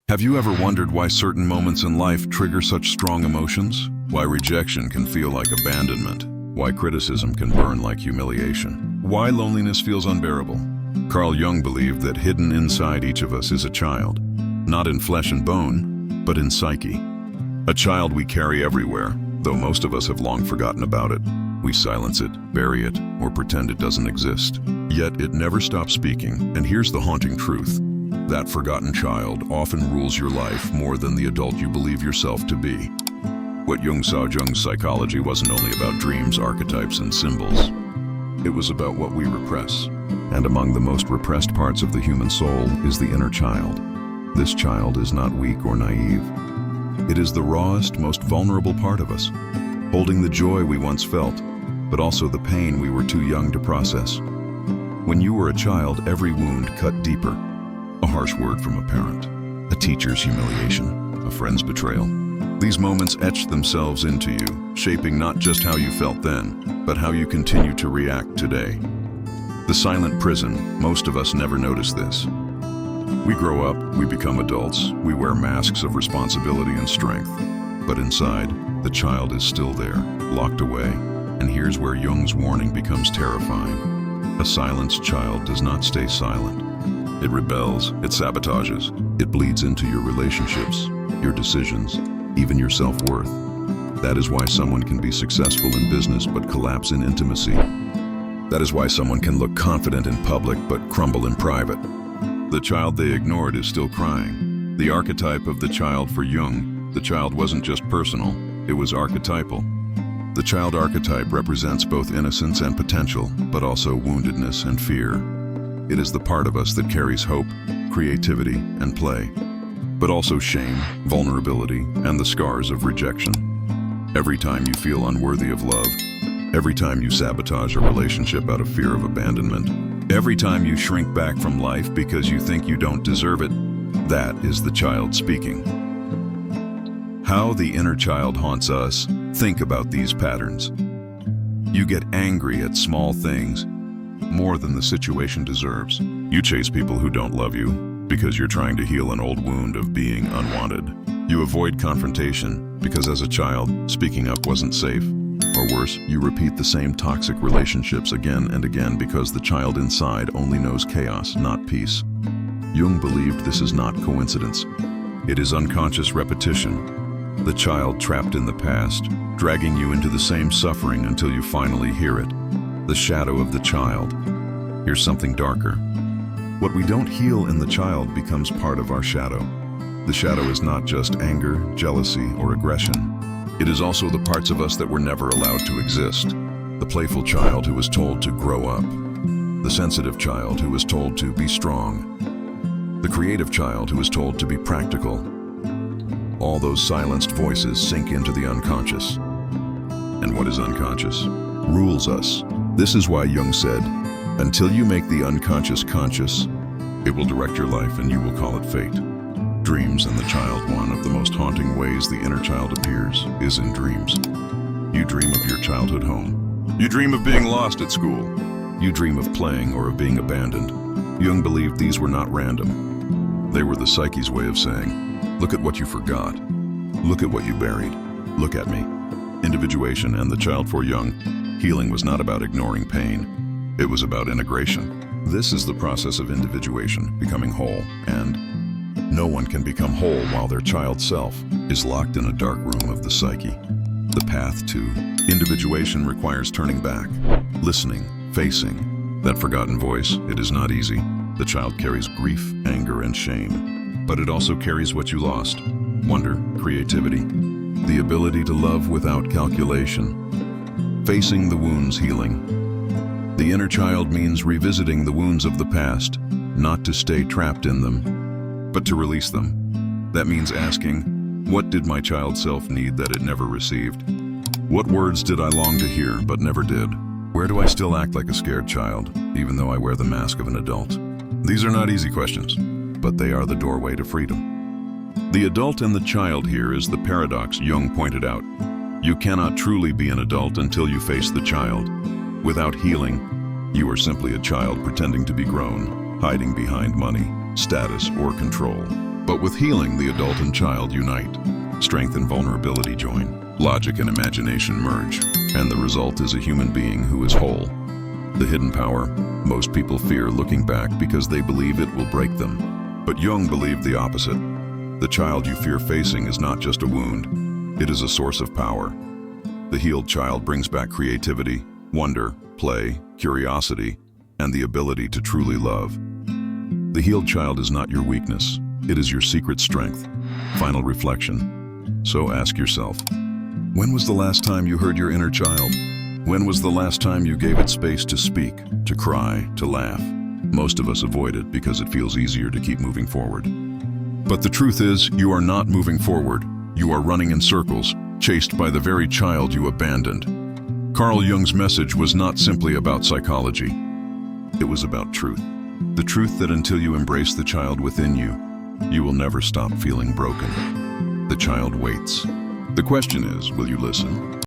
Have you ever wondered why certain moments in life trigger such strong emotions? Why rejection can feel like abandonment? Why criticism can burn like humiliation? Why loneliness feels unbearable? Carl Jung believed that hidden inside each of us is a child, not in flesh and bone, but in psyche. A child we carry everywhere, though most of us have long forgotten about it. We silence it, bury it, or pretend it doesn't exist. Yet it never stops speaking, and here's the haunting truth. That forgotten child often rules your life more than the adult you believe yourself to be. What Jung saw, Jung's psychology wasn't only about dreams, archetypes, and symbols. It was about what we repress. And among the most repressed parts of the human soul is the inner child. This child is not weak or naive. It is the rawest, most vulnerable part of us, holding the joy we once felt, but also the pain we were too young to process. When you were a child, every wound cut deeper. A harsh word from a parent, a teacher's humiliation, a friend's betrayal. These moments etched themselves into you, shaping not just how you felt then, but how you continue to react today. The silent prison, most of us never notice this. We grow up, we become adults, we wear masks of responsibility and strength. But inside, the child is still there, locked away. And here's where Jung's warning becomes terrifying. A silenced child does not stay silent. It rebels, it sabotages, it bleeds into your relationships, your decisions, even your self-worth. That is why someone can be successful in business but collapse in intimacy. That is why someone can look confident in public but crumble in private. The child they ignored is still crying. The archetype of the child for Jung, the child wasn't just personal, it was archetypal. The child archetype represents both innocence and potential, but also woundedness and fear. It is the part of us that carries hope, creativity, and play, but also shame, vulnerability, and the scars of rejection. Every time you feel unworthy of love, every time you sabotage a relationship out of fear of abandonment, every time you shrink back from life because you think you don't deserve it, that is the child speaking. How the inner child haunts us, think about these patterns. You get angry at small things, more than the situation deserves. You chase people who don't love you because you're trying to heal an old wound of being unwanted. You avoid confrontation because as a child, speaking up wasn't safe. Or worse, you repeat the same toxic relationships again and again because the child inside only knows chaos, not peace. Jung believed this is not coincidence. It is unconscious repetition. The child trapped in the past, dragging you into the same suffering until you finally hear it. The shadow of the child. Here's something darker. What we don't heal in the child becomes part of our shadow. The shadow is not just anger, jealousy, or aggression. It is also the parts of us that were never allowed to exist. The playful child who was told to grow up. The sensitive child who was told to be strong. The creative child who was told to be practical. All those silenced voices sink into the unconscious. And what is unconscious? Rules us. This is why Jung said, until you make the unconscious conscious, it will direct your life and you will call it fate. Dreams and the child. One of the most haunting ways the inner child appears is in dreams. You dream of your childhood home. You dream of being lost at school. You dream of playing or of being abandoned. Jung believed these were not random. They were the psyche's way of saying, look at what you forgot. Look at what you buried. Look at me. Individuation and the child for Jung. Healing was not about ignoring pain. It was about integration. This is the process of individuation, becoming whole, and no one can become whole while their child self is locked in a dark room of the psyche. The path to individuation requires turning back, listening, facing that forgotten voice. It is not easy. The child carries grief, anger, and shame, but it also carries what you lost: wonder, creativity, the ability to love without calculation. Facing the wounds, healing. The inner child means revisiting the wounds of the past, not to stay trapped in them, but to release them. That means asking, what did my child self need that it never received? What words did I long to hear but never did? Where do I still act like a scared child, even though I wear the mask of an adult? These are not easy questions, but they are the doorway to freedom. The adult and the child here is the paradox Jung pointed out. You cannot truly be an adult until you face the child. Without healing, you are simply a child pretending to be grown, hiding behind money, status, or control. But with healing, the adult and child unite. Strength and vulnerability join. Logic and imagination merge. And the result is a human being who is whole. The hidden power. Most people fear looking back because they believe it will break them. But Jung believed the opposite. The child you fear facing is not just a wound. It is a source of power. The healed child brings back creativity, wonder, play, curiosity, and the ability to truly love. The healed child is not your weakness. It is your secret strength. Final reflection. So ask yourself, when was the last time you heard your inner child? When was the last time you gave it space to speak, to cry, to laugh? Most of us avoid it because it feels easier to keep moving forward. But the truth is, you are not moving forward. You are running in circles, chased by the very child you abandoned. Carl Jung's message was not simply about psychology. It was about truth. The truth that until you embrace the child within you, you will never stop feeling broken. The child waits. The question is, will you listen?